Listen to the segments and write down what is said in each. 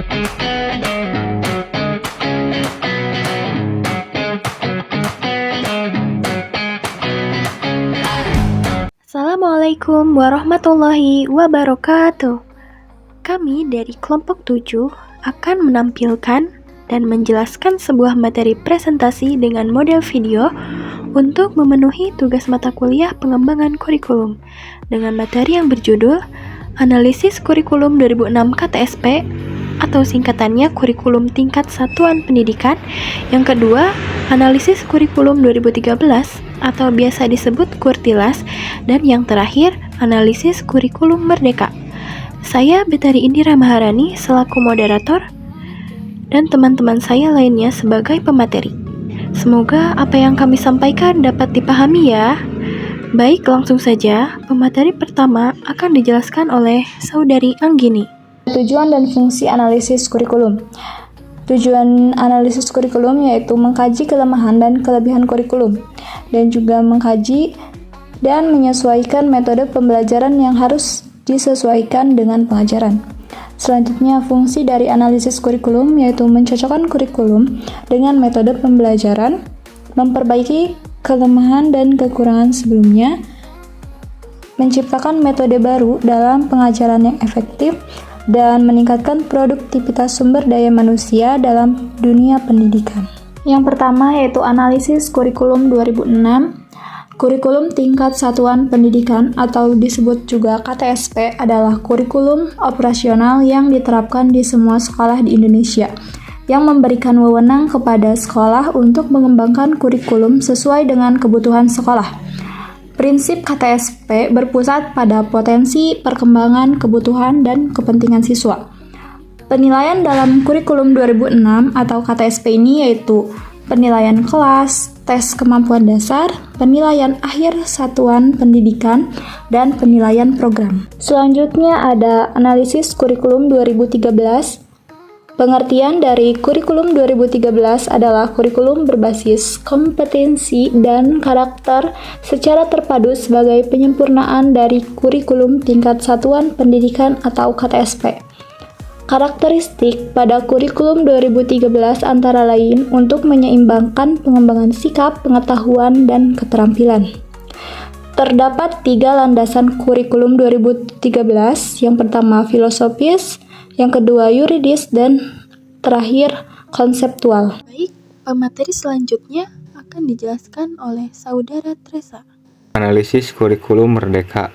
Assalamualaikum warahmatullahi wabarakatuh. Kami dari kelompok 7 akan menampilkan dan menjelaskan sebuah materi presentasi dengan model video untuk memenuhi tugas mata kuliah pengembangan kurikulum dengan materi yang berjudul Analisis Kurikulum 2006 KTSP atau singkatannya Kurikulum Tingkat Satuan Pendidikan. Yang kedua, Analisis Kurikulum 2013 atau biasa disebut Kurtilas, dan yang terakhir, Analisis Kurikulum Merdeka. Saya Betari Indira Maharani selaku moderator dan teman-teman saya lainnya sebagai pemateri. Semoga apa yang kami sampaikan dapat dipahami ya. Baik, langsung saja. Pemateri pertama akan dijelaskan oleh Saudari Anggini. Tujuan dan fungsi analisis kurikulum. Tujuan analisis kurikulum yaitu mengkaji kelemahan dan kelebihan kurikulum, dan juga mengkaji dan menyesuaikan metode pembelajaran yang harus disesuaikan dengan pengajaran. Selanjutnya, fungsi dari analisis kurikulum yaitu mencocokkan kurikulum dengan metode pembelajaran, memperbaiki kelemahan dan kekurangan sebelumnya, menciptakan metode baru dalam pengajaran yang efektif, dan meningkatkan produktivitas sumber daya manusia dalam dunia pendidikan. Yang pertama yaitu analisis kurikulum 2006. Kurikulum Tingkat Satuan Pendidikan atau disebut juga KTSP adalah kurikulum operasional yang diterapkan di semua sekolah di Indonesia, yang memberikan wewenang kepada sekolah untuk mengembangkan kurikulum sesuai dengan kebutuhan sekolah. Prinsip KTSP berpusat pada potensi, perkembangan, kebutuhan, dan kepentingan siswa. Penilaian dalam kurikulum 2006 atau KTSP ini yaitu penilaian kelas, tes kemampuan dasar, penilaian akhir satuan pendidikan, dan penilaian program. Selanjutnya ada analisis kurikulum 2013. Pengertian dari kurikulum 2013 adalah kurikulum berbasis kompetensi dan karakter secara terpadu sebagai penyempurnaan dari kurikulum tingkat satuan pendidikan atau KTSP. Karakteristik pada kurikulum 2013 antara lain untuk menyeimbangkan pengembangan sikap, pengetahuan, dan keterampilan. Terdapat 3 landasan kurikulum 2013, yang pertama filosofis, yang kedua yuridis, dan terakhir konseptual. Baik, pemateri selanjutnya akan dijelaskan oleh Saudara Tresa. Analisis kurikulum merdeka.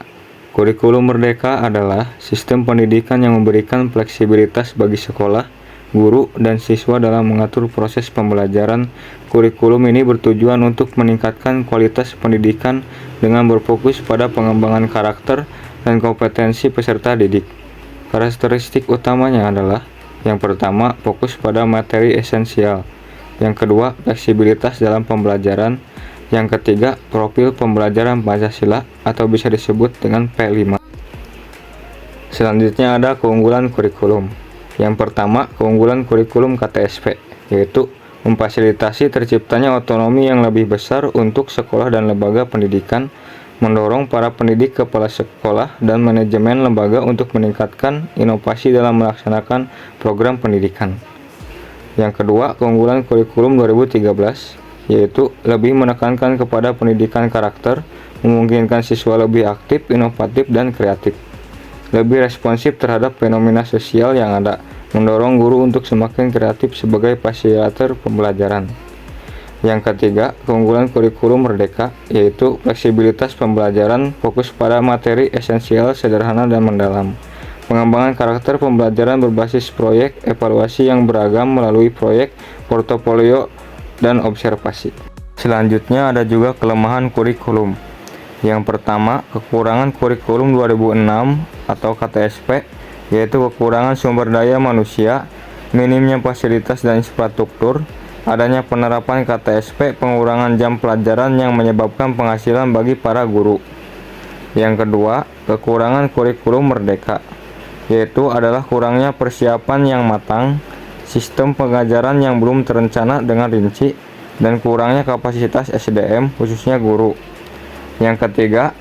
Kurikulum merdeka adalah sistem pendidikan yang memberikan fleksibilitas bagi sekolah, guru, dan siswa dalam mengatur proses pembelajaran. Kurikulum ini bertujuan untuk meningkatkan kualitas pendidikan dengan berfokus pada pengembangan karakter dan kompetensi peserta didik. Karakteristik utamanya adalah: yang pertama, fokus pada materi esensial. Yang kedua, fleksibilitas dalam pembelajaran. Yang ketiga, profil pembelajaran Pancasila atau bisa disebut dengan P5. Selanjutnya ada keunggulan kurikulum. Yang pertama, keunggulan kurikulum KTSP, yaitu memfasilitasi terciptanya otonomi yang lebih besar untuk sekolah dan lembaga pendidikan, mendorong para pendidik, kepala sekolah, dan manajemen lembaga untuk meningkatkan inovasi dalam melaksanakan program pendidikan. Yang kedua, keunggulan kurikulum 2013, yaitu lebih menekankan kepada pendidikan karakter, memungkinkan siswa lebih aktif, inovatif, dan kreatif, lebih responsif terhadap fenomena sosial yang ada, mendorong guru untuk semakin kreatif sebagai fasilitator pembelajaran. Yang ketiga, keunggulan kurikulum merdeka, yaitu fleksibilitas pembelajaran, fokus pada materi esensial, sederhana, dan mendalam. Pengembangan karakter pembelajaran berbasis proyek, evaluasi yang beragam melalui proyek, portofolio, dan observasi. Selanjutnya ada juga kelemahan kurikulum. Yang pertama, kekurangan kurikulum 2006 atau KTSP, yaitu kekurangan sumber daya manusia, minimnya fasilitas dan infrastruktur, adanya penerapan KTSP, pengurangan jam pelajaran yang menyebabkan penghasilan bagi para guru. Yang kedua, kekurangan kurikulum merdeka, yaitu adalah kurangnya persiapan yang matang, sistem pengajaran yang belum terencana dengan rinci, dan kurangnya kapasitas SDM khususnya guru. Yang ketiga,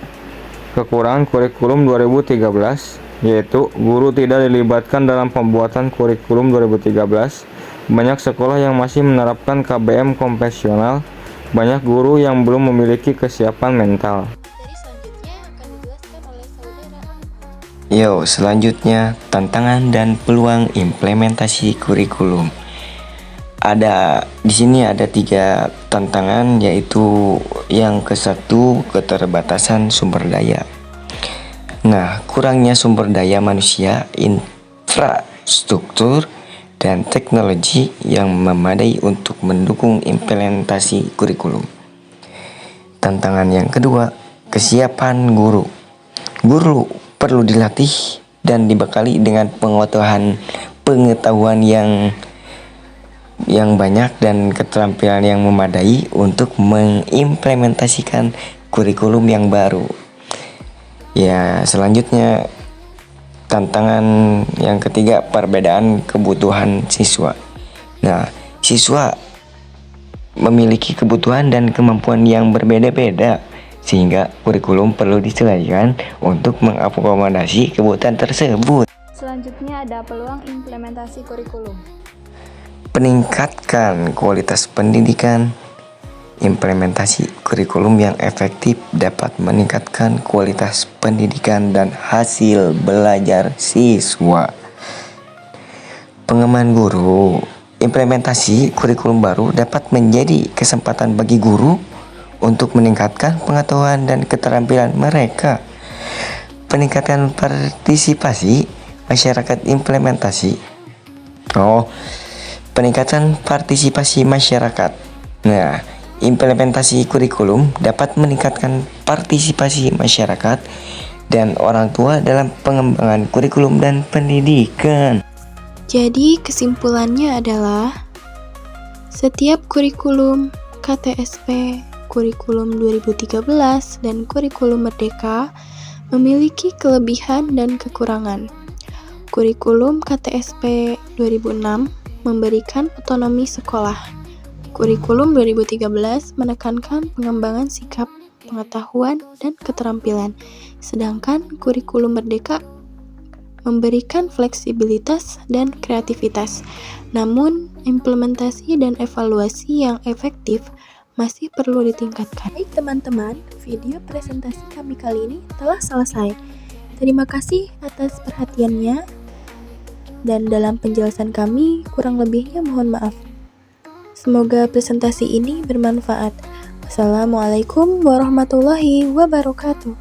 kekurangan kurikulum 2013, yaitu guru tidak dilibatkan dalam pembuatan kurikulum 2013. Banyak sekolah yang masih menerapkan KBM konvensional. Banyak guru yang belum memiliki kesiapan mental. Materi selanjutnya akan dijelaskan oleh saudara. Selanjutnya tantangan dan peluang implementasi kurikulum. Di sini ada 3 tantangan, yaitu yang ke-1 keterbatasan sumber daya. Nah, kurangnya sumber daya manusia, infrastruktur, dan teknologi yang memadai untuk mendukung implementasi kurikulum. Tantangan yang kedua, kesiapan guru. Guru perlu dilatih dan dibekali dengan pengetahuan yang banyak dan keterampilan yang memadai untuk mengimplementasikan kurikulum yang baru. Selanjutnya tantangan yang ketiga, perbedaan kebutuhan siswa. Nah, siswa memiliki kebutuhan dan kemampuan yang berbeda-beda, sehingga kurikulum perlu disesuaikan untuk mengakomodasi kebutuhan tersebut. Selanjutnya ada peluang implementasi kurikulum. Peningkatkan kualitas pendidikan. Implementasi kurikulum yang efektif dapat meningkatkan kualitas pendidikan dan hasil belajar siswa. Pengembangan guru. Implementasi kurikulum baru dapat menjadi kesempatan bagi guru untuk meningkatkan pengetahuan dan keterampilan mereka. Peningkatan partisipasi masyarakat implementasi. Peningkatan partisipasi masyarakat. Nah, implementasi kurikulum dapat meningkatkan partisipasi masyarakat dan orang tua dalam pengembangan kurikulum dan pendidikan. Jadi kesimpulannya adalah setiap kurikulum KTSP, kurikulum 2013, dan kurikulum Merdeka memiliki kelebihan dan kekurangan. Kurikulum KTSP 2006 memberikan otonomi sekolah. Kurikulum 2013 menekankan pengembangan sikap, pengetahuan, dan keterampilan, sedangkan kurikulum Merdeka memberikan fleksibilitas dan kreativitas. Namun, implementasi dan evaluasi yang efektif masih perlu ditingkatkan. Baik teman-teman, video presentasi kami kali ini telah selesai. Terima kasih atas perhatiannya, dan dalam penjelasan kami kurang lebihnya mohon maaf. Semoga presentasi ini bermanfaat. Wassalamualaikum warahmatullahi wabarakatuh.